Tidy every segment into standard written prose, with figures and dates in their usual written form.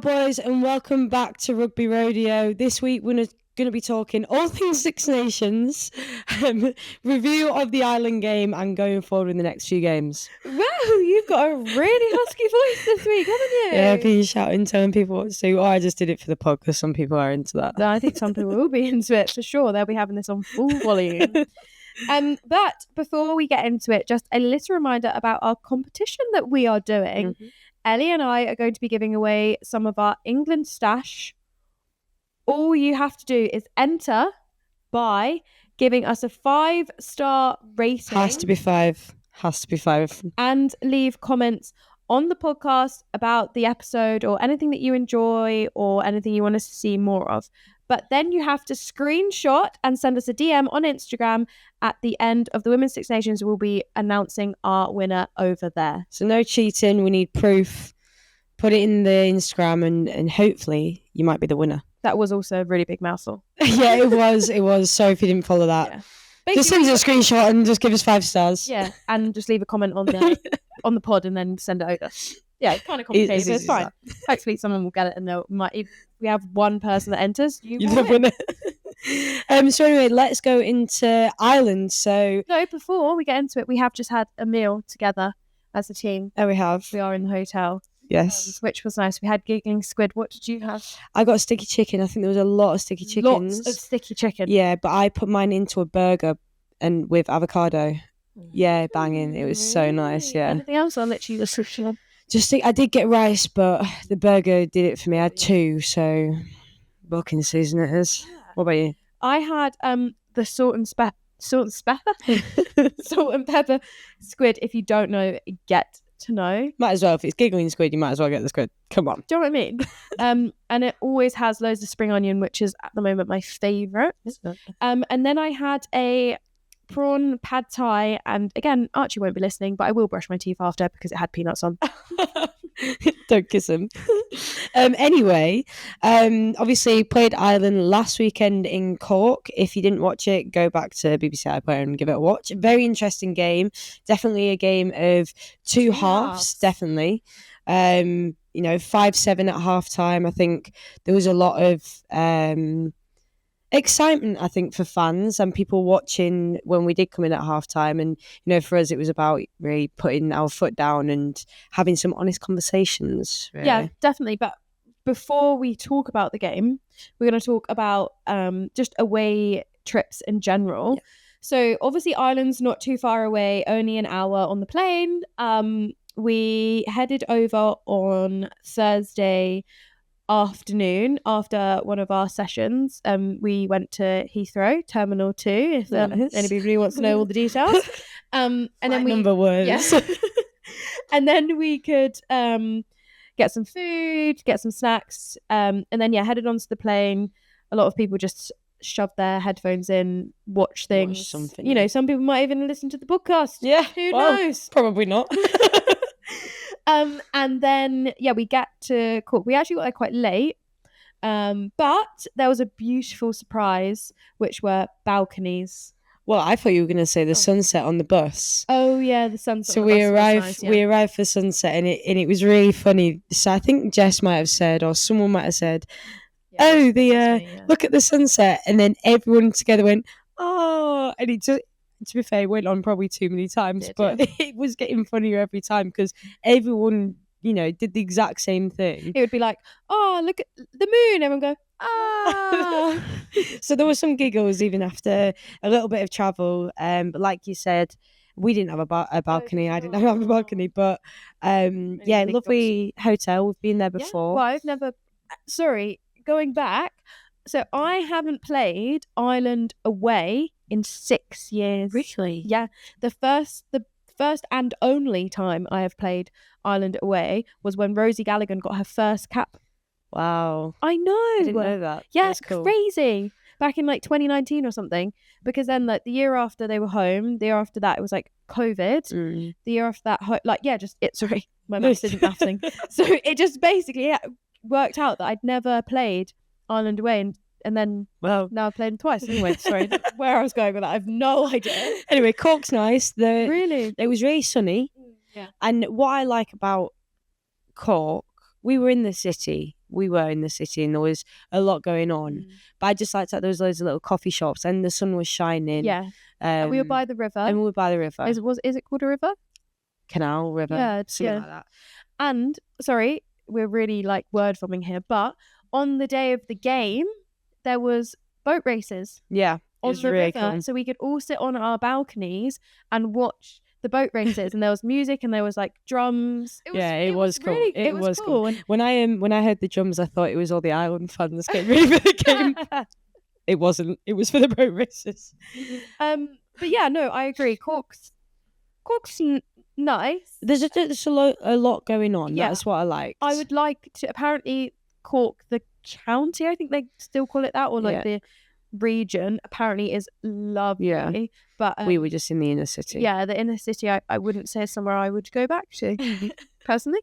Hello, boys, and welcome back to Rugby Rodeo. This week, we're going to be talking all things Six Nations, review of the Island game, and going forward in the next few games. Wow, you've got a really husky voice this week, haven't you? Yeah, being shouting, telling people what to do. Oh, I just did it for the pod because some people are into that. I think some people will be into it for sure. They'll be having this on full volume. But before we get into it, just a little reminder about our competition that we are doing. Mm-hmm. Ellie and I are going to be giving away some of our England stash. All you have to do is enter by giving us a 5-star rating. Has to be 5. And leave comments on the podcast about the episode or anything that you enjoy or anything you want us to see more of. But then you have to screenshot and send us a DM on Instagram. At the end of the Women's Six Nations, we'll be announcing our winner over there. So no cheating. We need proof. Put it in the Instagram and hopefully you might be the winner. That was also a really big mouthful. Yeah, it was. Sorry if you didn't follow that. Yeah. Just send us a screenshot and just give us 5 stars. Yeah, and just leave a comment on the pod and then send it over. Yeah, it's kind of complicated, but it's fine. Hopefully someone will get it and if we have one person that enters, you're the winner. So anyway, let's go into Ireland. So no, before we get into it, we have just had a meal together as a team. Oh, we have. We are in the hotel. Yes. Which was nice. We had giggling squid. What did you have? I got sticky chicken. I think there was a lot of sticky chickens. Lots of sticky chicken. Yeah, but I put mine into a burger and with avocado. Yeah, banging. It was so nice. Yeah. Anything else? I'll let you just think I did get rice, but the burger did it for me. I had 2, so booking season it is. Yeah. What about you? I had the salt and pepper squid. If you don't know, get to know. Might as well. If it's giggling squid, you might as well get the squid. Come on. Do you know what I mean? And it always has loads of spring onion, which is at the moment my favourite. And then I had a prawn pad thai, and again, Archie won't be listening, but I will brush my teeth after because it had peanuts on. Don't kiss him. Anyway, obviously played Ireland last weekend in Cork. If you didn't watch it, go back to BBC iPlayer and give it a watch. Very interesting game. Definitely a game of two halves. Definitely. 5-7 at half time. I think there was a lot of excitement, I think, for fans and people watching when we did come in at half time. And for us it was about really putting our foot down and having some honest conversations, really. Yeah, definitely. But before we talk about the game, we're going to talk about just away trips in general. Yeah. So obviously Ireland's not too far away, only an hour on the plane. We headed over on Thursday afternoon after one of our sessions. We went to Heathrow Terminal 2, if anybody really wants to know all the details. And then we number words. Yeah. And then we could get some food, get some snacks, and then headed onto the plane. A lot of people just shoved their headphones in, watch things. Watch something. Some people might even listen to the podcast. Yeah, who knows? Probably not. And then we get to Cork. We actually got there quite late, but there was a beautiful surprise, which were balconies. Well, I thought you were going to say the sunset on the bus. Oh yeah, the sunset. So we arrived. We arrived for sunset, and it was really funny. So I think Jess might have said, or someone might have said, look at the sunset, and then everyone together went, oh, and it just. To be fair, it went on probably too many times, but it was getting funnier every time because everyone, did the exact same thing. It would be like, oh, look at the moon. Everyone go, ah. So there were some giggles even after a little bit of travel. But like you said, we didn't have a balcony. I didn't have a balcony, but lovely hotel. We've been there before. Well, I've never. Sorry, going back. So I haven't played Ireland away in 6 years. Really? Yeah. The first and only time I have played Ireland away was when Rosie Gallagher got her first cap. Wow. I know. I didn't know that. Yeah, that's cool. Crazy. Back in 2019 or something. Because then the year after they were home, the year after that it was COVID. The year after that, sorry, my maths isn't mathsing. So it just basically worked out that I'd never played Ireland away, and then now I've played them twice. Anyway, sorry, where I was going with that, I have no idea. Anyway, Cork's nice. Really? It was really sunny. Yeah. And what I like about Cork, we were in the city, we were in the city and there was a lot going on. But I just liked that there was loads of little coffee shops and the sun was shining. Yeah. And we were by the river. And we were by the river. Is it called a river? Canal, river, yeah, something like that. And sorry, we're really like word bombing here, but on the day of the game, there was boat races. Yeah, on the really river, cool. So we could all sit on our balconies and watch the boat races, and there was music and there was like drums. It was cool. Really, it was cool. And when I heard the drums, I thought it was all the Ireland fans getting ready for the game. It wasn't. It was for the boat races. But yeah, no, I agree. Cork's nice. There's a lot going on. Yeah. That's what I like. I would like to. Apparently, Cork, the county, I think they still call it that, or like the region, apparently is lovely. Yeah. But we were just in the inner city. Yeah, the inner city. I wouldn't say somewhere I would go back to personally.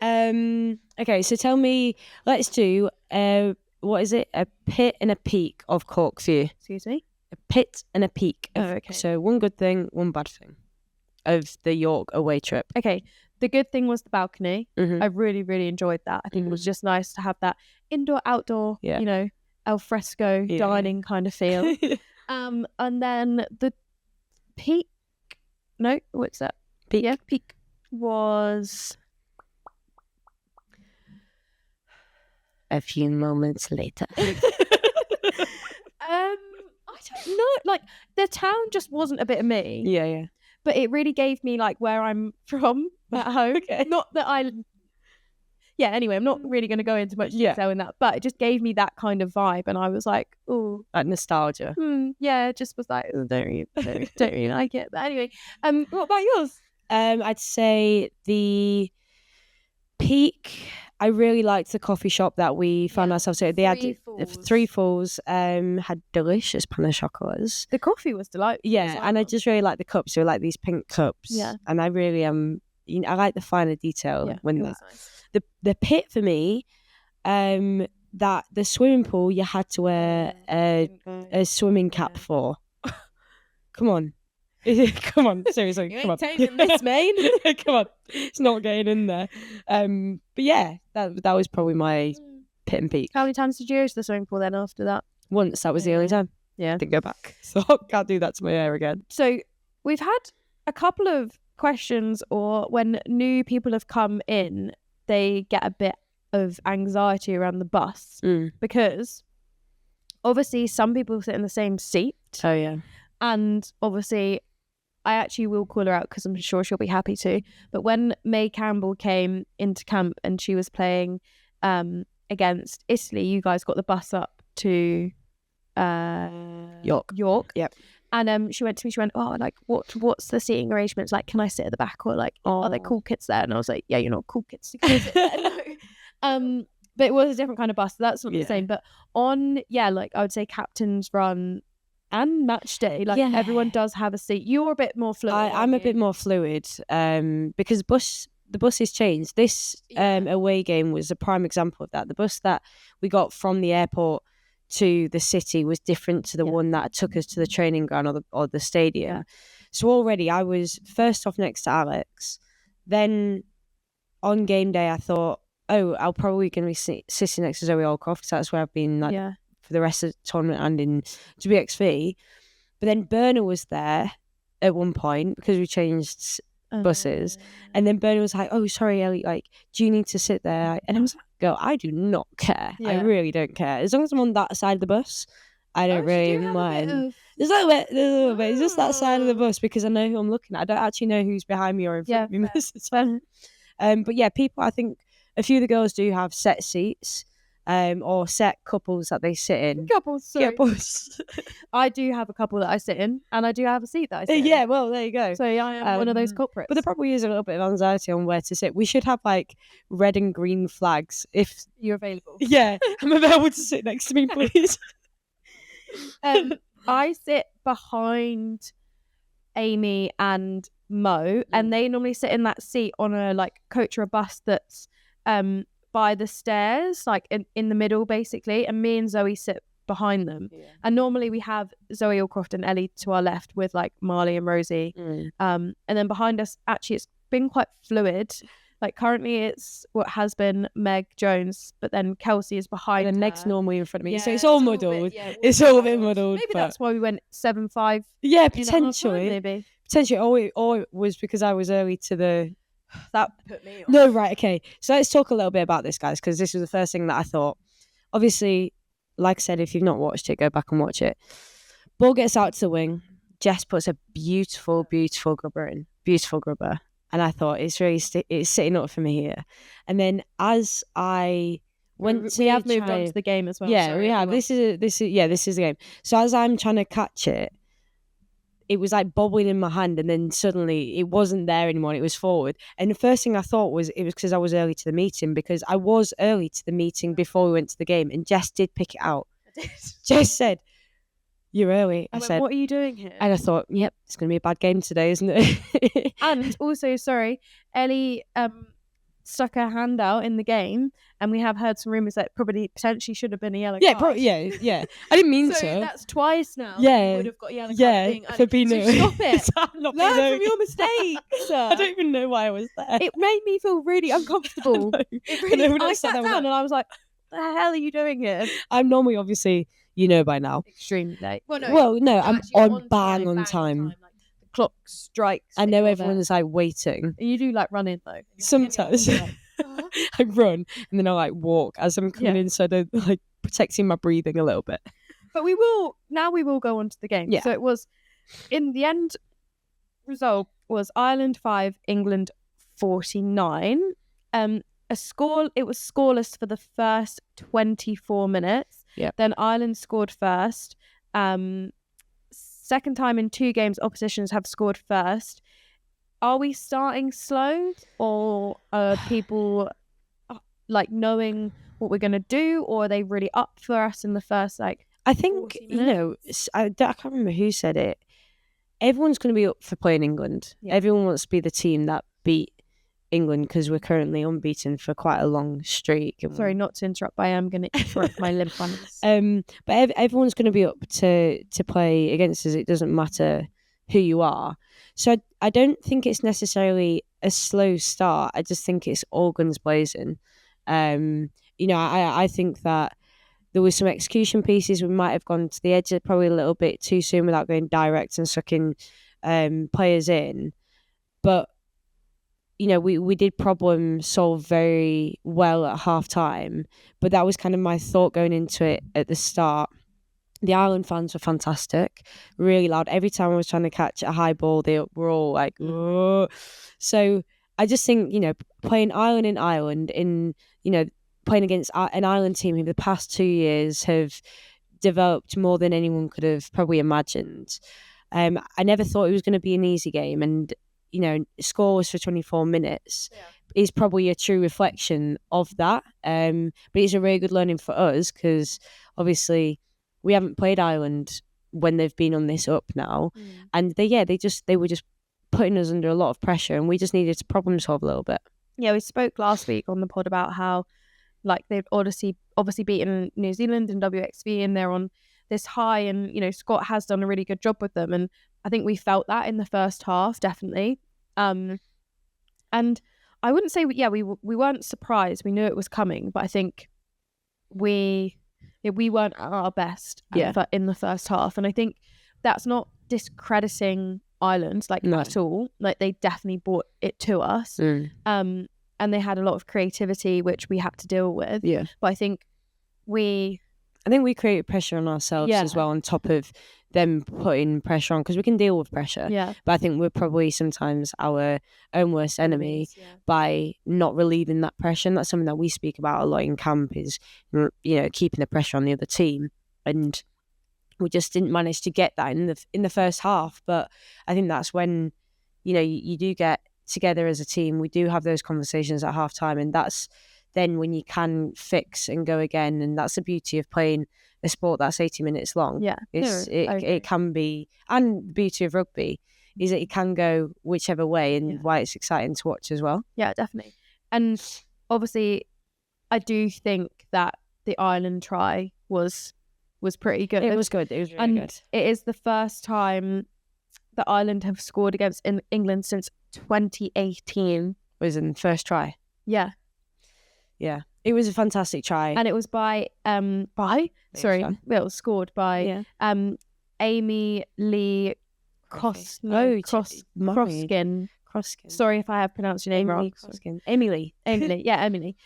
Okay, so tell me. Let's do. What is it? A pit and a peak of Cork for you. Excuse me. A pit and a peak. Okay. So one good thing, one bad thing of the York away trip. Okay. The good thing was the balcony. Mm-hmm. I really, really enjoyed that. I think it was just nice to have that indoor-outdoor, al fresco dining kind of feel. And then the peak. No, what's that? Peak. Yeah, peak was a few moments later. I don't know. Like the town just wasn't a bit of me. Yeah. But it really gave me like where I'm from at home. Okay. Not that anyway, I'm not really going to go into much detail in that, but it just gave me that kind of vibe, and I was like, oh, like nostalgia. Yeah, it just was like, oh, don't really like it. But anyway, what about yours? I'd say the peak. I really liked the coffee shop that we found ourselves at. They had Three Falls. Had delicious pain au chocolats. The coffee was delightful. Yeah, and I just really like the cups. They were like these pink cups. Yeah, and I really I like the finer detail when that. Nice. The pit for me, that the swimming pool you had to wear a swimming cap for. Come on. Come on, seriously. You come ain't on. taking this, mate. Come on, it's not getting in there. But yeah, that was probably my pit and peak. How many times did you go to the swimming pool then after that? Once. That was the only time. Yeah, didn't go back, so can't do that to my hair again. So we've had a couple of questions, or when new people have come in, they get a bit of anxiety around the bus because obviously some people sit in the same seat. Oh yeah, and obviously. I actually will call her out because I'm sure she'll be happy to. But when May Campbell came into camp and she was playing against Italy, you guys got the bus up to York. Yep. And she went to me, she went, oh, like, what's the seating arrangements? Like, can I sit at the back? Or like, are there cool kids there? And I was like, yeah, you're not cool kids. You can't sit there. No. But it was a different kind of bus, so that's not the same. But on, like, I would say Captain's Run and match day, like everyone does have a seat. You're a bit more fluid. I'm a bit more fluid because the bus has changed. This away game was a prime example of that. The bus that we got from the airport to the city was different to the one that took us to the training ground or the stadium. Yeah. So already I was first off next to Alex. Then on game day I thought, oh, I'll probably going to be sitting next to Zoe Alcroft because that's where I've been for the rest of the tournament and in GBXV. But then Berna was there at one point because we changed buses. And then Berna was like, oh, sorry, Ellie, like, do you need to sit there? And I was like, girl, I do not care. I really don't care. As long as I'm on that side of the bus, I don't really mind. There's a little bit. It's just that side of the bus because I know who I'm looking at. I don't actually know who's behind me or in front of me most of the time. But yeah, people, I think a few of the girls do have set seats. Or set couples that they sit in. Couples. I do have a couple that I sit in, and I do have a seat that I sit in. Yeah, well, there you go. So I am one of those culprits. But there probably is a little bit of anxiety on where to sit. We should have like red and green flags if you're available. Yeah, I'm available to sit next to me, please. I sit behind Amy and Mo, and they normally sit in that seat on a like coach or a bus that's by the stairs, like in the middle basically, and me and Zoe sit behind them. And normally we have Zoe Alcroft and Ellie to our left with like Marley and Rosie. And then behind us, actually it's been quite fluid. Like currently it's what has been Meg Jones, but then Kelsey is behind and her. Meg's normally in front of me. Yeah, so it's all muddled. It's all a bit muddled. Maybe but that's why we went 7-5. Yeah, in at half time, potentially. maybe. Potentially. Or it was because I was early to the... That put me off. No, right, okay. So let's talk a little bit about this, guys, because this was the first thing that I thought. Obviously, like I said, if you've not watched it, go back and watch it. Ball gets out to the wing. Jess puts a beautiful grubber in. Beautiful grubber. And I thought, it's really it's sitting up for me here. And then as I went to... We have moved on to the game as well. Yeah, sorry, we have. This is the game. So as I'm trying to catch it, it was like bobbling in my hand, and then suddenly it wasn't there anymore. It was forward. And the first thing I thought was it was because I was early to the meeting, because I was early to the meeting before we went to the game, and Jess did pick it out. Jess said, "You're early." I said, "What are you doing here?" And I thought, "Yep, it's going to be a bad game today, isn't it?" And also, sorry, Ellie stuck her hand out in the game, and we have heard some rumours that potentially should have been a yellow card. Yeah. I didn't mean so to. That's twice now. Yeah, you would have got a yellow card. For being so stop it. Learn from your mistakes. I don't even know why I was there. It made me feel really uncomfortable. I sat down and I was like, "What the hell are you doing here?" I'm normally, obviously, by now, extremely late. Well, no, I'm on bang on time. Like, the clock strikes. I know everyone is like waiting. You do like run in though. Sometimes I run and then I like walk as I'm coming in, so they're like protecting my breathing a little bit. But we will go on to the game. Yeah. So it was, in the end, result was Ireland 5, England 49. It was scoreless for the first 24 minutes. Yeah. Then Ireland scored first. Second time in 2 games oppositions have scored first. Are we starting slow, or are people like knowing what we're going to do, or are they really up for us in the first I think, I can't remember who said it. Everyone's going to be up for playing England. Yeah. Everyone wants to be the team that beat England, because we're currently unbeaten for quite a long streak. Sorry, not to interrupt, but I am going to interrupt my lymph runners. But everyone's going to be up to play against us. It doesn't matter who you are. So I don't think it's necessarily a slow start. I just think it's all guns blazing. I think that there was some execution pieces. We might have gone to the edge probably a little bit too soon without going direct and sucking players in. But we did problem solve very well at half time. But that was kind of my thought going into it at the start. The Ireland fans were fantastic, really loud. Every time I was trying to catch a high ball, they were all like, "Whoa." So I just think, playing Ireland in Ireland, playing against an Ireland team who the past 2 years have developed more than anyone could have probably imagined. I never thought it was going to be an easy game, and scoreless for 24 minutes is probably a true reflection of that. But it's a really good learning for us, because obviously we haven't played Ireland when they've been on this up now, and they were just putting us under a lot of pressure, and we just needed to problem solve a little bit. Yeah, we spoke last week on the pod about how they've obviously beaten New Zealand and WXV, and they're on this high, and Scott has done a really good job with them, and I think we felt that in the first half, definitely. And I wouldn't say we weren't surprised. We knew it was coming, but I think we weren't at our best in the first half, and I think that's not discrediting Ireland at all. They definitely brought it to us, and they had a lot of creativity which we had to deal with. Yeah, but I think we created pressure on ourselves as well, on top of them putting pressure on, because we can deal with pressure. Yeah, but I think we're probably sometimes our own worst enemy by not relieving that pressure. And that's something that we speak about a lot in camp, is keeping the pressure on the other team, and we just didn't manage to get that in the first half. But I think that's when you do get together as a team. We do have those conversations at half time, and that's then when you can fix and go again. And that's the beauty of playing a sport that's 80 minutes long. Yeah, it can be, and the beauty of rugby is that it can go whichever way, and why it's exciting to watch as well. Yeah, definitely. And obviously I do think that the Ireland try was pretty good. It was good. It was really good. It is the first time that Ireland have scored against England since 2018. was in first try. Yeah. It was a fantastic try. And it was it was scored by Amee-Leigh Costigan. Sorry if I have pronounced your name wrong. Amee-Leigh. Amee-Leigh. Yeah, Amee-Leigh.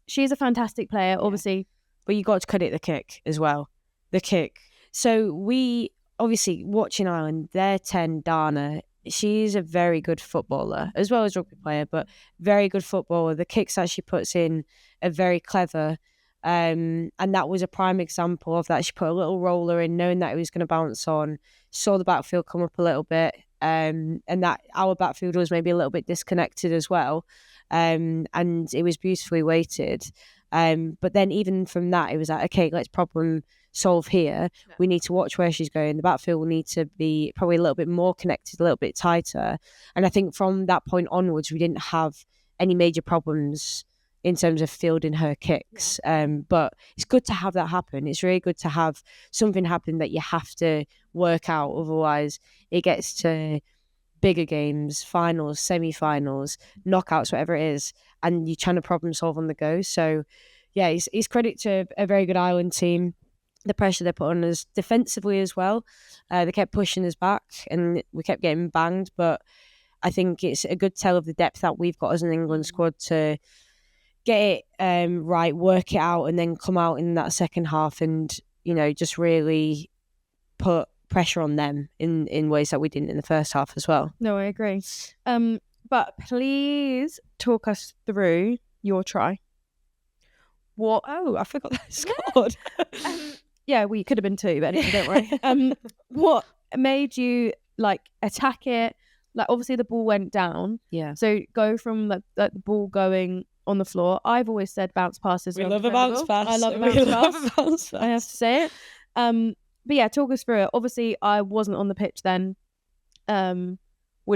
She's a fantastic player, obviously. But you got to credit the kick as well. The kick. So we, obviously, watching Ireland, their 10, Dana, she's a very good footballer, as well as rugby player, but very good footballer. The kicks that she puts in are very clever. And that was a prime example of that. She put a little roller in, knowing that it was going to bounce on, saw the backfield come up a little bit, and that our backfield was maybe a little bit disconnected as well. And it was beautifully weighted. But then even from that, it was like, okay, let's problem solve here. We need to watch where she's going. The backfield will need to be probably a little bit more connected, a little bit tighter. And I think from that point onwards, we didn't have any major problems in terms of fielding her kicks. But it's good to have that happen. It's really good to have something happen that you have to work out. Otherwise, it gets to bigger games, finals, semi-finals, knockouts, whatever it is, and you're trying to problem solve on the go. So, yeah, it's credit to a very good Ireland team. The pressure they put on us defensively as well. They kept pushing us back and we kept getting banged. But I think it's a good tell of the depth that we've got as an England squad to get it right, work it out, and then come out in that second half and, just really put pressure on them in ways that we didn't in the first half as well. No, I agree. But please talk us through your try. What? Oh, I forgot that scored. Yeah, we could have been 2, but anyway, don't worry. What made you attack it? Obviously the ball went down. Yeah. So go from the ball going on the floor. I've always said bounce passes. We love a bounce pass. I love a bounce pass. I have to say it. But yeah, talk us through it. Obviously, I wasn't on the pitch then. Would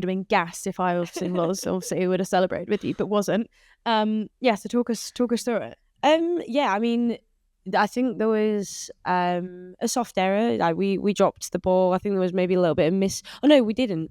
have been gassed if I obviously was. Obviously, we would have celebrated with you, but wasn't. So talk us through it. Yeah, I mean, I think there was a soft error. We dropped the ball. I think there was maybe a little bit of miss. Oh no, we didn't.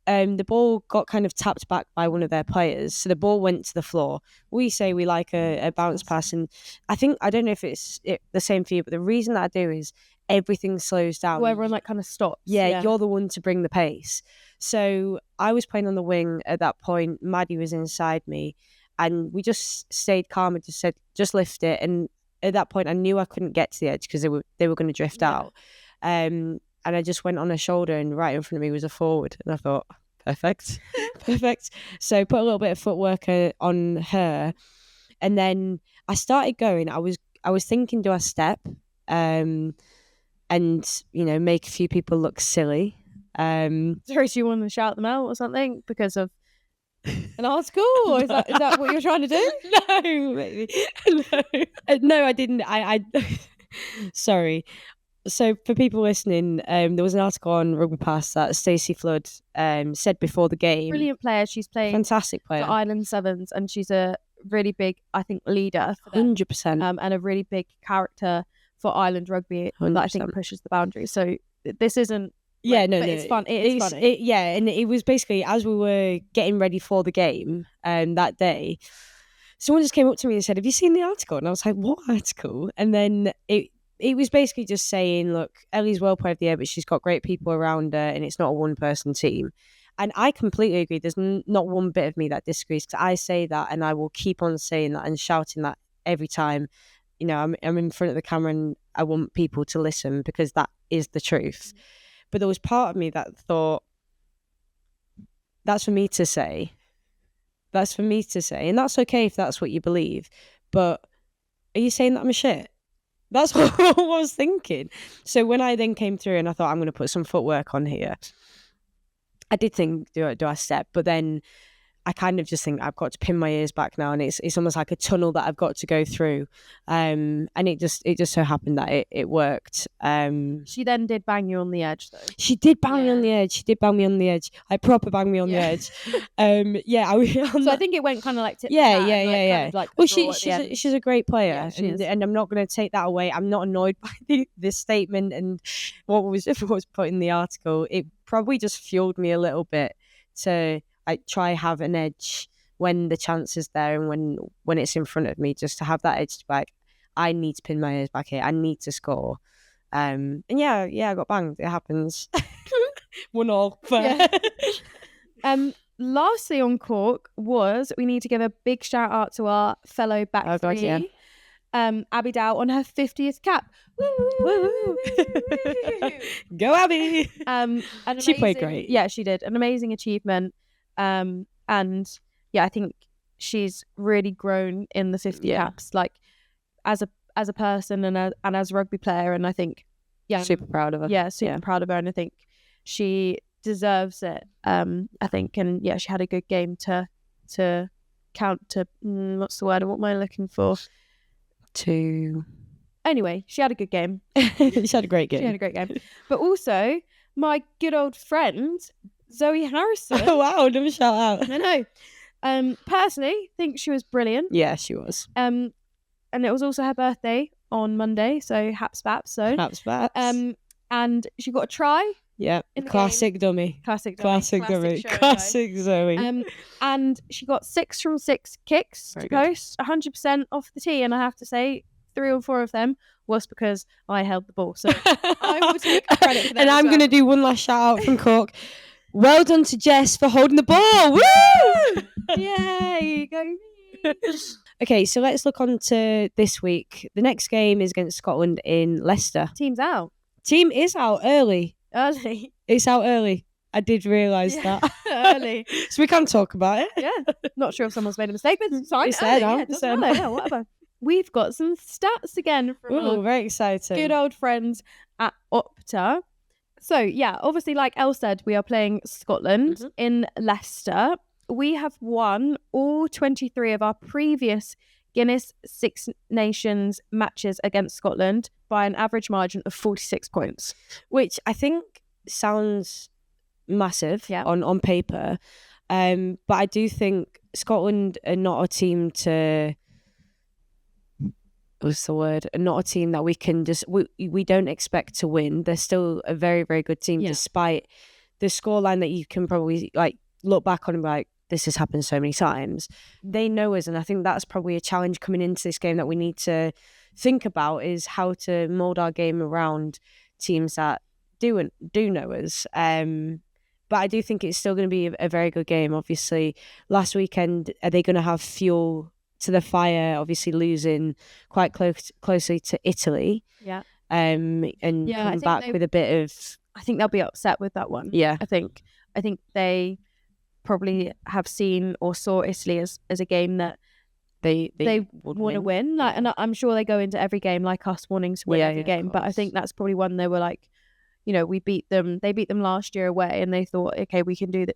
The ball got kind of tapped back by one of their players, so the ball went to the floor. We say we like a bounce pass, and I don't know if it's the same for you, but the reason that I do is everything slows down. Well, everyone kind of stops. Yeah, you're the one to bring the pace. So I was playing on the wing at that point. Maddie was inside me, and we just stayed calm and just said, just lift it. And at that point, I knew I couldn't get to the edge because they were going to drift out. And I just went on her shoulder, and right in front of me was a forward. And I thought, perfect. So put a little bit of footwork on her. And then I started going. I was thinking, do I step? And, make a few people look silly. Sorry, do you want to shout them out or something because of an article? Or is that what you're trying to do? No, maybe. No, I didn't. I sorry. So for people listening, there was an article on Rugby Pass that Stacey Flood said before the game. Brilliant player. She's playing fantastic player for Ireland Sevens, and she's a really big, I think, leader. 100%. And a really big character for Ireland rugby 100%. That I think pushes the boundaries. So this isn't. Yeah, no, it's fun. It's funny. And it was basically as we were getting ready for the game that day, someone just came up to me and said, "Have you seen the article?" And I was like, "What article?" And then it was basically just saying, look, Ellie's World Player of the Year, but she's got great people around her and it's not a one-person team. And I completely agree. There's not one bit of me that disagrees, because I say that and I will keep on saying that and shouting that every time. I'm in front of the camera and I want people to listen, because that is the truth. But there was part of me that thought, that's for me to say. That's for me to say. And that's okay if that's what you believe. But are you saying that I'm a shit? That's what I was thinking. So when I then came through and I thought, I'm going to put some footwork on here, I did think, do I step? But then I kind of just think I've got to pin my ears back now, and it's almost like a tunnel that I've got to go through. And it just so happened that it worked. She then did bang you on the edge, though. She did bang me on the edge. She did bang me on the edge. I proper banged me on the edge. So I think it went kind of like tip. Yeah. Well, she's a great player, and I'm not going to take that away. I'm not annoyed by this statement and what was put in the article. It probably just fueled me a little bit to try have an edge when the chance is there and when it's in front of me, just to have that edge to be like, I need to pin my ears back here. I need to score. And yeah, I got banged. It happens. 1-1. Lastly on Cork was, we need to give a big shout out to our fellow back three. God, yeah. Abby Dow on her 50th cap. Woo! Go Abby! She played great. Yeah, she did. An amazing achievement. And yeah, I think she's really grown in the 50 caps, like as a person and as a rugby player. And I think, super proud of her. Yeah, proud of her. And I think she deserves it. I think, and yeah, she had a good game to count to. What's the word? What am I looking for? Anyway, she had a good game. She had a great game. But also, my good old friend Zoe Harrison. Oh wow, another shout out. I know. Personally, think she was brilliant. Yeah, she was. And it was also her birthday on Monday, so haps baps. And she got a try. Yeah, classic dummy. Classic Zoe. And she got 6 from 6 kicks to post, 100% off the tee. And I have to say, 3 or 4 of them was because I held the ball. So I will take credit for that. And I'm going to do one last shout out from Cork. Well done to Jess for holding the ball. Woo! Yay, go. Okay, so let's look on to this week. The next game is against Scotland in Leicester. Team's out. Team is out early. It's out early. I did realise that. Early. So we can talk about it. Yeah. Not sure if someone's made a mistake, but it's fine. It's there now. Yeah, whatever. We've got some stats again from very exciting. Good old friends at Opta. So yeah, obviously, like Elle said, we are playing Scotland in Leicester. We have won all 23 of our previous Guinness Six Nations matches against Scotland by an average margin of 46 points. Which I think sounds massive on paper. But I do think Scotland are not a team to... What's the word? Not a team that we can just... We don't expect to win. They're still a very, very good team, despite the scoreline that you can probably look back on and be like, this has happened so many times. They know us, and I think that's probably a challenge coming into this game that we need to think about, is how to mould our game around teams that do know us. But I do think it's still going to be a very good game. Obviously, last weekend, are they going to have fuel to the fire? Obviously, losing quite closely to Italy. Yeah. And coming back with a bit of... I think they'll be upset with that one. Yeah. I think they probably have seen or saw Italy as a game that they want to win. And I'm sure they go into every game like us wanting to win every game. But I think that's probably one they were like, we beat them. They beat them last year away, and they thought, okay, we can do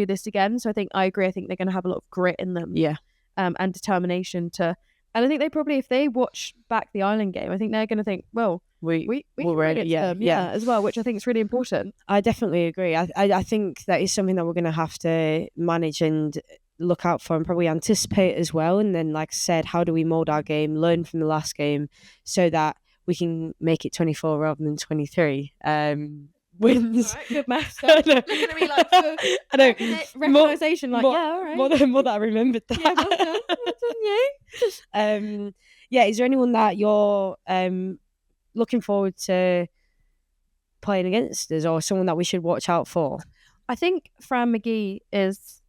this again. So I agree. I think they're going to have a lot of grit in them. Yeah. And determination to. And I think they probably, if they watch back the Ireland game, I think they're going to think, well, we can bring it to them, as well, which I think is really important. I definitely agree. I think that is something that we're going to have to manage and look out for and probably anticipate as well. And then, like I said, how do we mould our game, learn from the last game so that we can make it 24 rather than 23 wins. Right, good maths. Looking at me like for I know recognition, like all right. More that I remembered that. Yeah, well done you. Is there anyone that you're looking forward to playing against us, or someone that we should watch out for? I think Fran McGee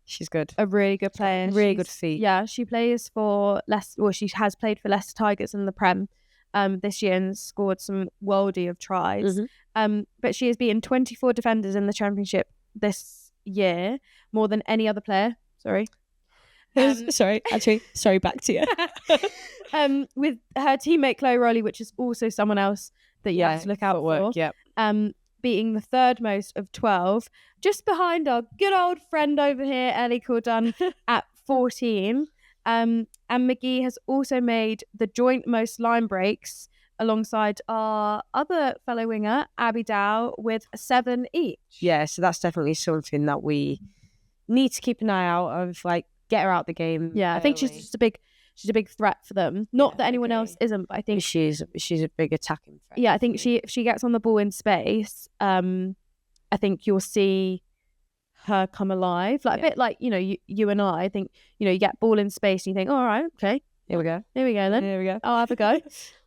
she's good. A really good player. Really good feet. Yeah, she plays for Leicester. Well, she has played for Leicester Tigers in the Prem this year and scored some worldy of tries. But she has beaten 24 defenders in the Championship this year, more than any other player. Sorry, back to you. With her teammate Chloe Rowley, which is also someone else that you have to look out for. Beating the third most of 12, just behind our good old friend over here, Ellie Cordon, at 14. And McGee has also made the joint most line breaks alongside our other fellow winger, Abby Dow, with 7 each. Yeah, so that's definitely something that we need to keep an eye out of, get her out the game. Yeah, early. I think she's just a big threat for them. Not that anyone else isn't, but I think she's a big attacking threat. Yeah, I think if she gets on the ball in space, I think you'll see her come alive, like a bit like, you know, you and I think, you know, you get ball in space and you think, all right, okay, here we go then, here we go, I'll have a go.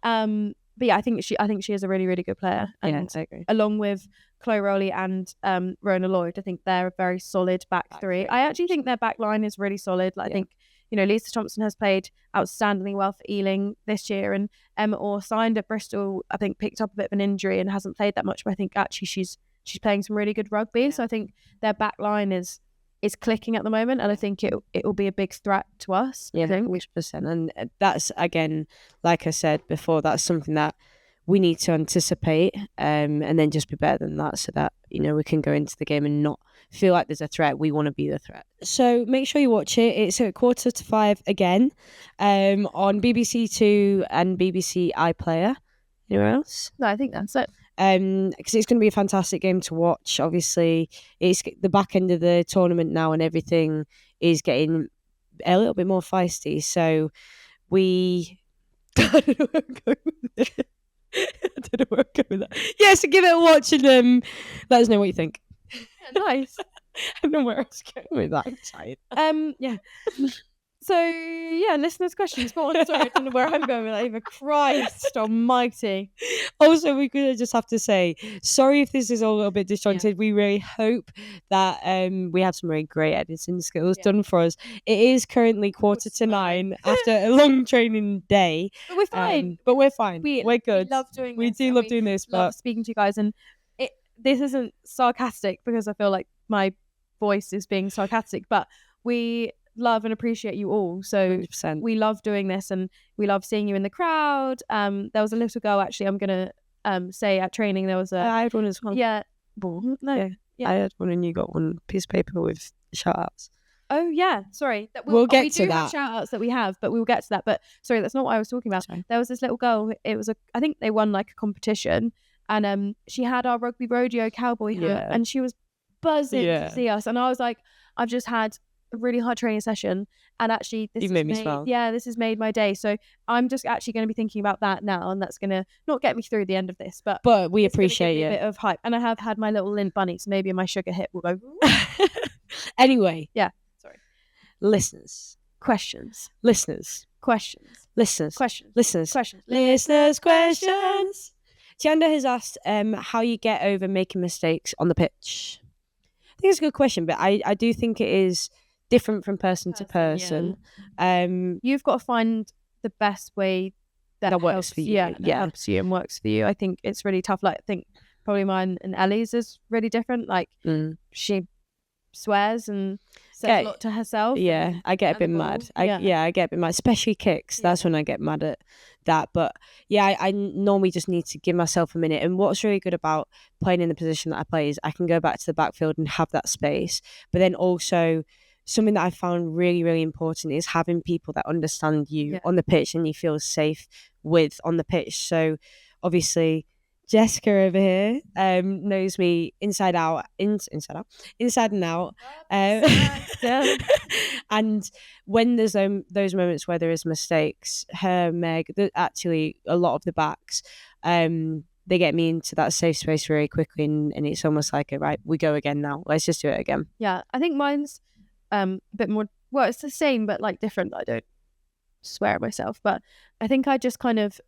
But yeah, I think she is a really, really good player. And I agree. Along with Chloe Rowley and Rona Lloyd, I think they're a very solid back three. I actually think their back line is really solid. Like, I think, you know, Lisa Thompson has played outstandingly well for Ealing this year, and Emma Orr signed at Bristol, I think picked up a bit of an injury and hasn't played that much, but I think actually she's playing some really good rugby. So I think their back line is clicking at the moment, and I think it will be a big threat to us. Yeah, 100%. And that's, again, like I said before, that's something that we need to anticipate, and then just be better than that, so that, you know, we can go into the game and not feel like there's a threat. We want to be the threat. So make sure you watch it. It's at 4:45 again, on BBC Two and BBC iPlayer. Anywhere else? No, I think that's it. Because it's going to be a fantastic game to watch. Obviously, it's the back end of the tournament now, and everything is getting a little bit more feisty. So I don't know where I'm going with it. Yeah, so give it a watch and let us know what you think. Yeah, nice. I don't know where I was going with that. I'm tired. Yeah. So yeah, listeners' questions. Go on. Sorry, I don't know where I'm going with that either. Christ almighty. Also, we could just have to say sorry if this is all a little bit disjointed. We really hope that we have some really great editing skills done for us. It is currently 8:45 after a long training day. But we're fine. We're fine. We're good. We love doing this. We do love doing this. Love speaking to you guys. And this isn't sarcastic because I feel like my voice is being sarcastic, but we love and appreciate you all. So 100%. We love doing this, and we love seeing you in the crowd. There was a little girl, actually, I'm gonna say at training there was I had one as well. Yeah. I had one, and you got one piece of paper with shout-outs. Oh yeah, sorry. We'll get we to do that. Have shout-outs that we have, but we will get to that. But sorry, that's not what I was talking about. Sorry. There was this little girl. It was I think they won like a competition, and she had our Rugby Rodeo cowboy hat, and she was buzzing to see us. And I was like, I've just had a really hard training session, and actually this made me smile. Yeah, this has made my day. So I'm just actually going to be thinking about that now, and that's going to not get me through the end of this, but we appreciate a bit of hype. And I have had my little lint bunny, so maybe my sugar hit will go. Anyway, sorry. Listeners questions. Tianda has asked how you get over making mistakes on the pitch. I think it's a good question, but I do think it is different from person to person. You've got to find the best way that works for you. That helps you and works for you. I think it's really tough. Like, I think probably mine and Ellie's is really different. Like, she swears and says a lot to herself. Yeah, I get a bit mad. I get a bit mad, especially kicks. That's when I get mad at that. But yeah, I normally just need to give myself a minute. And what's really good about playing in the position that I play is I can go back to the backfield and have that space. But then also, something that I found really, really important is having people that understand you on the pitch and you feel safe with on the pitch. So obviously, Jessica over here knows me inside and out. And when there's those moments where there is mistakes, her, Meg, actually a lot of the backs, they get me into that safe space very quickly, and it's almost like, right, we go again now. Let's just do it again. Yeah, I think mine's a bit more, well, it's the same but like different. I don't swear at myself, but I think I just kind of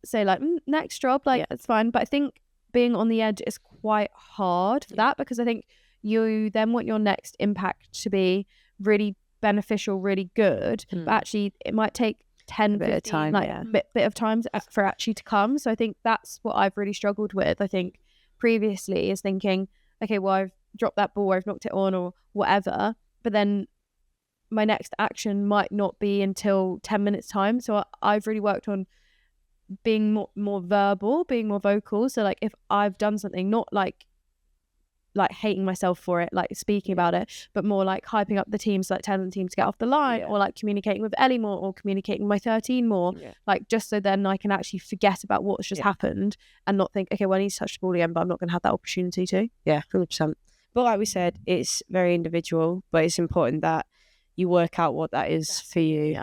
say like, next job, like it's fine. But I think being on the edge is quite hard for that, because I think you then want your next impact to be really beneficial, really good, but actually it might take 10 bit 15 of time, like bit of time for actually to come. So I think that's what I've really struggled with. I think previously is thinking, okay, well, I've dropped that ball, I've knocked it on or whatever, but then my next action might not be until 10 minutes time. So I've really worked on being more verbal, being more vocal. So like if I've done something, not like hating myself for it, like speaking about it, but more like hyping up the teams, like telling the team to get off the line, or like communicating with Ellie more, or communicating with my 13 more, like just so then I can actually forget about what's just happened and not think, okay, well, I need to touch the ball again, but I'm not going to have that opportunity to. Yeah, 100%. But like we said, it's very individual, but it's important that you work out what that is for you.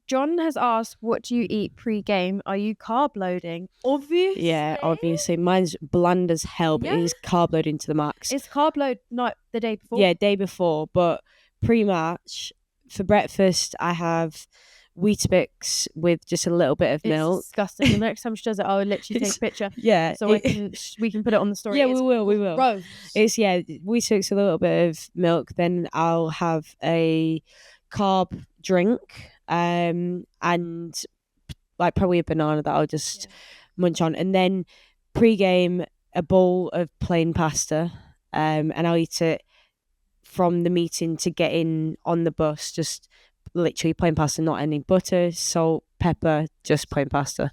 John has asked, what do you eat pre-game? Are you carb loading? Obviously. Yeah, obviously. Mine's bland as hell, but it is carb loading to the max. It's carb load night the day before? Yeah, day before. But pre-match, for breakfast, I have Weetabix with just a little bit of milk. It's disgusting. The next time she does it, I'll literally take a picture. Yeah. So we can put it on the story. Yeah, we will. Gross. It's, Weetabix, a little bit of milk. Then I'll have a carb drink, and like probably a banana that I'll just munch on. And then pre-game, a bowl of plain pasta, and I'll eat it from the meeting to get in on the bus, just literally plain pasta, not any butter, salt, pepper, just plain pasta.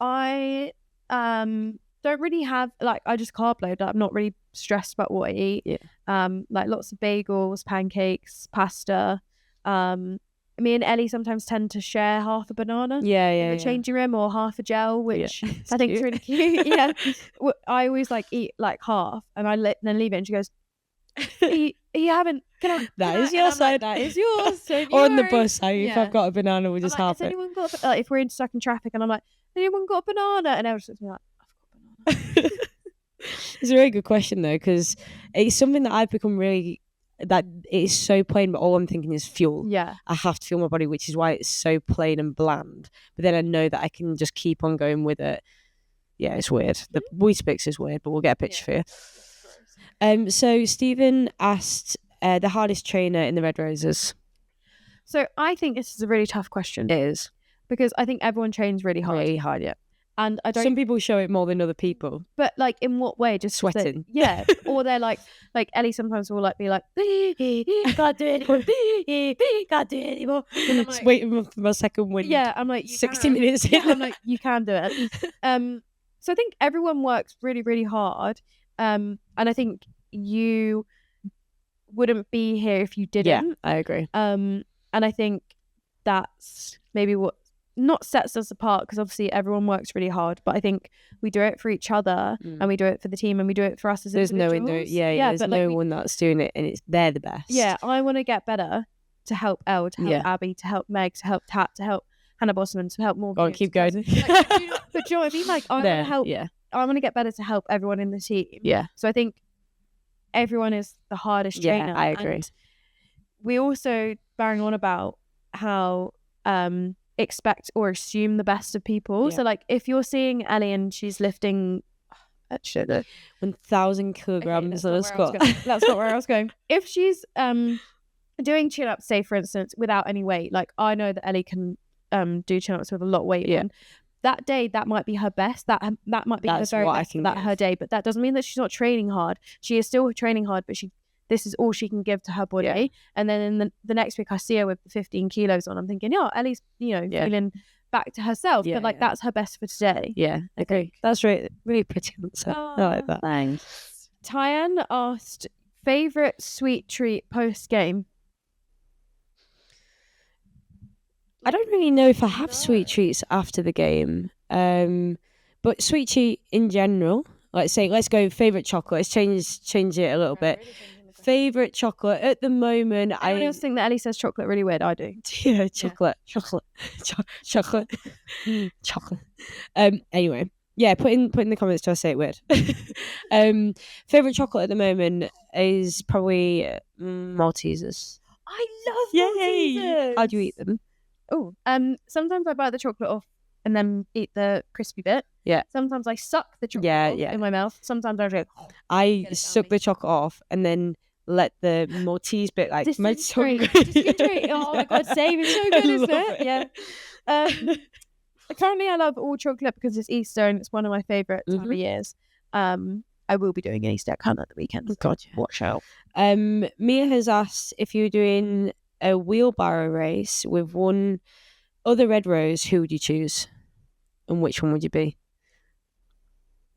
I don't really have, like, I just carb load. I'm not really stressed about what I eat. Like lots of bagels, pancakes, pasta. Me and Ellie sometimes tend to share half a banana in the changing room, or half a gel, which I think is really cute. I always like eat like half, and I then leave it, and she goes, you haven't. That is your side. That is yours. So or on the bus, if I've got a banana, we'll just half it. Anyone got if we're stuck in traffic, and I'm like, anyone got a banana? And everyone's just like, I've got a banana. It's a very good question though, because it's something that I've become really. That it is so plain, but all I'm thinking is fuel. Yeah, I have to fuel my body, which is why it's so plain and bland. But then I know that I can just keep on going with it. Yeah, it's weird. The Weetabix is weird, but we'll get a picture for you. So Stephen asked the hardest trainer in the Red Roses. So I think this is a really tough question. It is, because I think everyone trains really hard. Really hard, yeah. And I don't. Some people show it more than other people. But like, in what way? Just sweating. Or they're like Ellie sometimes will be like, can't do it anymore. Can't do it anymore. And I'm like, waiting for my second win. Yeah, I'm like, 60 minutes in. I'm like, you can do it. So I think everyone works really, really hard. And I think you wouldn't be here if you didn't. Yeah, I agree. And I think that's maybe what not sets us apart, because obviously everyone works really hard, but I think we do it for each other, and we do it for the team, and we do it for us as individuals. There's no one that's doing it, and they're the best. Yeah, I want to get better to help Elle, to help Abby, to help Meg, to help Tat, to help Hannah Bosman, to help more. Go on, keep going. But do you know what I mean? Like, I want to help. Yeah. I want to get better to help everyone in the team. Yeah. So I think everyone is the hardest trainer. Yeah, I agree. And we also bang on about how expect or assume the best of people. So like, if you're seeing Ellie and she's lifting 1,000 kilograms on a squat, that's not where I was going. If she's doing chin-ups, say for instance, without any weight, like I know that Ellie can do chin-ups with a lot of weight on. That day, that might be her best. That might be her very best her day. But that doesn't mean that she's not training hard. She is still training hard, but this is all she can give to her body. Yeah. And then in the next week, I see her with 15 kilos on. I'm thinking, Ellie's, feeling back to herself. But like, that's her best for today. Yeah, I agree. That's really, really pretty answer. I like that. Thanks. Tyann asked, favourite sweet treat post-game? I don't really know if I have sweet treats after the game. But sweet treat in general, let's go favourite chocolate. Let's change it a little bit. Favourite chocolate at the moment. I also think that Ellie says chocolate really weird. I do. Yeah, chocolate. Anyway, put in the comments till I say it weird. Favourite chocolate at the moment is probably Maltesers. I love Maltesers. How do you eat them? Oh, sometimes I bite the chocolate off and then eat the crispy bit. Yeah. Sometimes I suck the chocolate off in my mouth. Sometimes I suck the chocolate off and then let the Maltese bit disintegrate. Oh my god, same. It's so good, isn't it? Yeah. Currently, I love all chocolate because it's Easter and it's one of my favourite time of years. I will be doing an Easter egg hunt at the weekend. Oh god, watch out. Mia has asked if you're doing a wheelbarrow race with one other Red Rose, who would you choose? And which one would you be?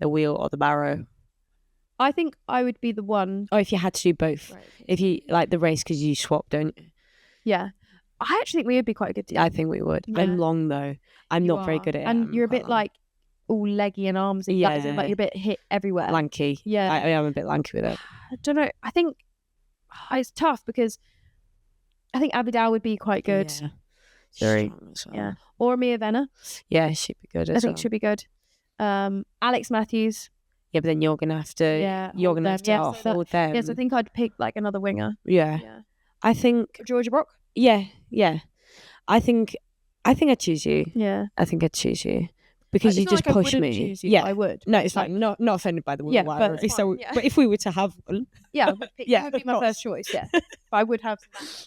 The wheel or the barrow? I think I would be the one. Oh, if you had to do both. Right. If you like the race, because you swap, don't you? Yeah. I actually think we would be quite good together. I think we would. Yeah. I'm long though. I'm not very good at it. And you're a bit like all leggy and arms and like you're a bit hit everywhere. Lanky. Yeah. I am a bit lanky with it. I don't know. I think it's tough because I think Abidal would be quite good. Yeah. Very, strong as well. yeah. Or Mia Venner. Yeah, she'd be good as well. I think she'd be good. Alex Matthews. Yeah, but then you're gonna have to hold them. Yes, I think I'd pick like another winger. Yeah. I think Georgia Brock. Yeah. I think I'd choose you. Yeah. I think I'd choose you. Because you just push me. Choose you, I would. No, it's fine. Not offended by the word. But if we were to have one, you would be my first choice. Yeah, but I would have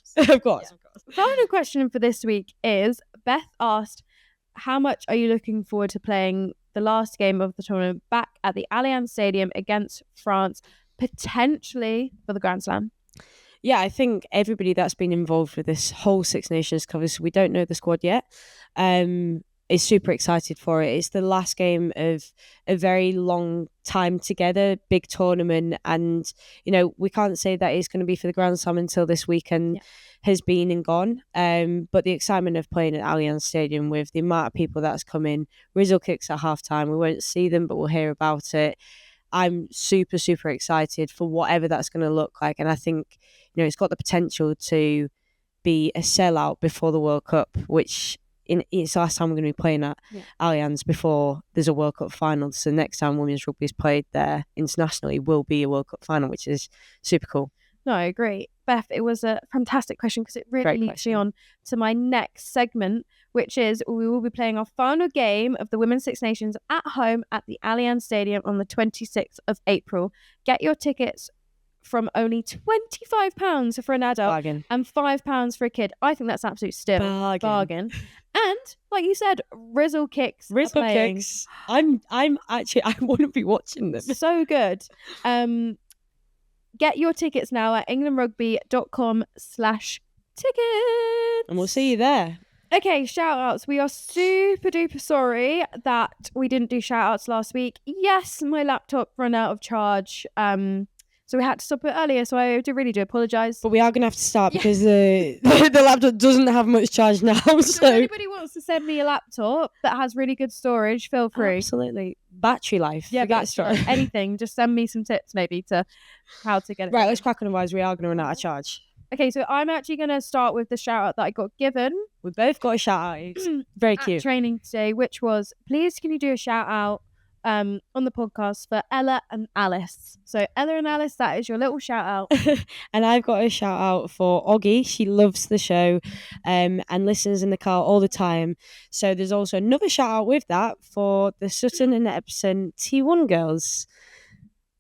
some of course. Final question for this week is: Beth asked, "How much are you looking forward to playing the last game of the tournament back at the Allianz Stadium against France, potentially for the Grand Slam?" Yeah, I think everybody that's been involved with this whole Six Nations cover, so we don't know the squad yet, is super excited for it. It's the last game of a very long time together, big tournament, and we can't say that it's going to be for the Grand Slam until this weekend has been and gone. But the excitement of playing at Allianz Stadium with the amount of people that's come in, Rizzle Kicks at halftime, we won't see them, but we'll hear about it. I'm super, super excited for whatever that's going to look like. And I think, it's got the potential to be a sellout before the World Cup, which it's the last time we're going to be playing at Allianz before there's a World Cup final. So next time women's rugby is played there internationally will be a World Cup final, which is super cool. No, I agree. Beth, it was a fantastic question because it really leads me on to my next segment, which is we will be playing our final game of the Women's Six Nations at home at the Allianz Stadium on the 26th of April. Get your tickets from only £25 for an adult and £5 for a kid. I think that's absolute still bargain. And like you said, Rizzle Kicks. I'm actually, I want to be watching them. So good. Get your tickets now at englandrugby.com/tickets. And we'll see you there. Okay, shout outs. We are super duper sorry that we didn't do shout outs last week. Yes, my laptop ran out of charge. So we had to stop it earlier, so I really do apologise. But we are going to have to start because the laptop doesn't have much charge now. So if anybody wants to send me a laptop that has really good storage, feel free. Absolutely. Battery life. Yeah, battery. Anything. Just send me some tips maybe to how to get it. Right, let's crack on, otherwise we are going to run out of charge. Okay, so I'm actually going to start with the shout out that I got given. We both got a shout out. It's very cute. At training today, which was, please can you do a shout out on the podcast for Ella and Alice. So Ella and Alice, that is your little shout out. And I've got a shout out for Oggy. She loves the show and listens in the car all the time. So there's also another shout out with that for the Sutton and Epsom T1 girls.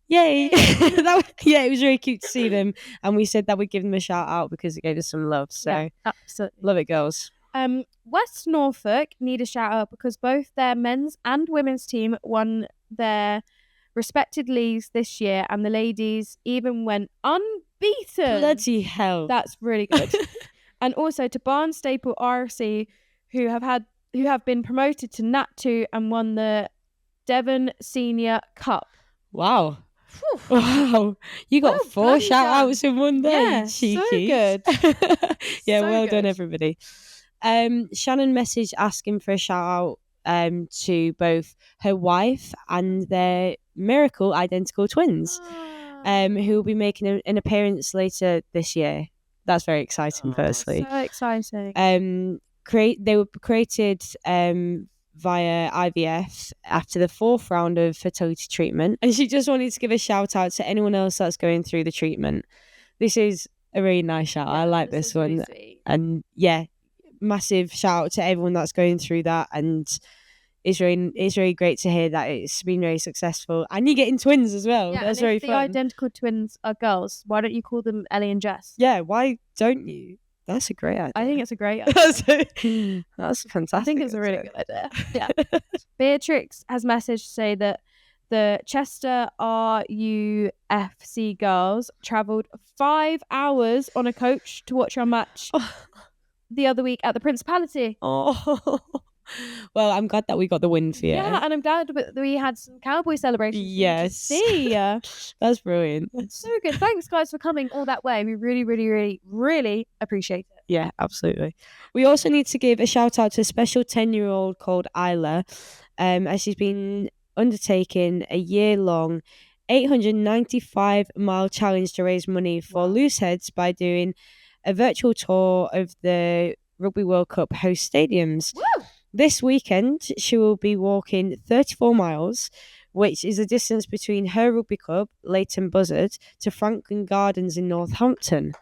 Yay. It was really cute to see them, and we said that we'd give them a shout out because it gave us some love. So absolutely love it, girls. West Norfolk need a shout out because both their men's and women's team won their respected leagues this year, and the ladies even went unbeaten. Bloody hell. That's really good. And also to Barnstaple RC, who have been promoted to Nat 2 and won the Devon Senior Cup. Wow. Wow, you got 4 shout outs in one day. Yeah, cheeky. So good. Well done, everybody. Shannon messaged asking for a shout out to both her wife and their miracle identical twins, who will be making an appearance later this year. That's very exciting, firstly. So exciting. They were created via IVF after the 4th round of fertility treatment, and she just wanted to give a shout out to anyone else that's going through the treatment. This is a really nice shout. I like this one, really, and massive shout out to everyone that's going through that. And it's really great to hear that it's been very successful, and you're getting twins as well. That's very fun. The identical twins are girls, why don't you call them Ellie and Jess? Yeah, why don't you? That's a great idea. I think it's a great idea. That's fantastic. I think it's a really good idea. Yeah. Beatrix has messaged to say that the Chester RUFC girls travelled 5 hours on a coach to watch our match the other week at the Principality. Oh. Well, I'm glad that we got the win for you. Yeah, and I'm glad that we had some cowboy celebrations. Yes. See ya. That's brilliant. So good. Thanks, guys, for coming all that way. We really, really, really, really appreciate it. Yeah, absolutely. We also need to give a shout out to a special 10-year-old called Isla, as she's been undertaking a year-long 895-mile challenge to raise money for loose heads by doing a virtual tour of the Rugby World Cup host stadiums. Woo! This weekend, she will be walking 34 miles, which is the distance between her rugby club, Leighton Buzzard, to Franklin Gardens in Northampton.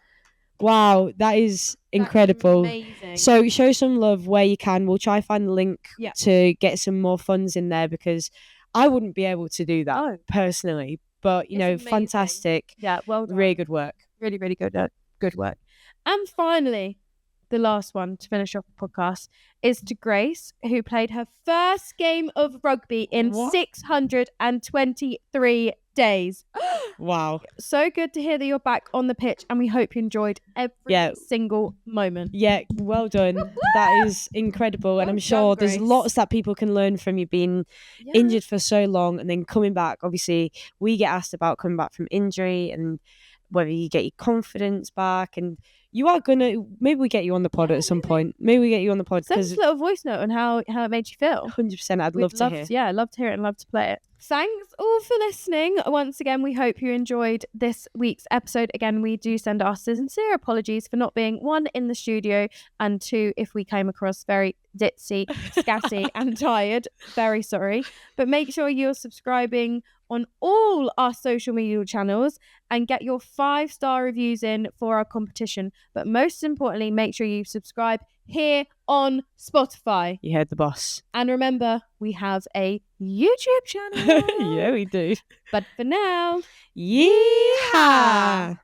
Wow, that is incredible. Amazing. So show some love where you can. We'll try find the link to get some more funds in there, because I wouldn't be able to do that personally. But, you know, amazing. Fantastic. Yeah, well done. Really good work. Really, really good work. And finally, the last one to finish off the podcast is to Grace, who played her first game of rugby in 623 days. Wow. So good to hear that you're back on the pitch, and we hope you enjoyed every single moment. Yeah, well done. That is incredible. And I'm sure there's lots that people can learn from you being injured for so long and then coming back. Obviously, we get asked about coming back from injury and whether you get your confidence back, and you are gonna, maybe we get you on the pod at some point. Maybe we get you on the pod. Send us a little voice note on how it made you feel. 100%. I'd love to hear. Yeah, I'd love to hear it and love to play it. Thanks all for listening. Once again, we hope you enjoyed this week's episode. Again, we do send our sincere apologies for not being, 1, in the studio, and 2, if we came across very ditzy, scatty and tired. Very sorry. But make sure you're subscribing on all our social media channels and get your 5-star reviews in for our competition. But most importantly, make sure you subscribe here on Spotify. You heard the boss. And remember, we have a YouTube channel. Yeah, we do. But for now, yeehaw!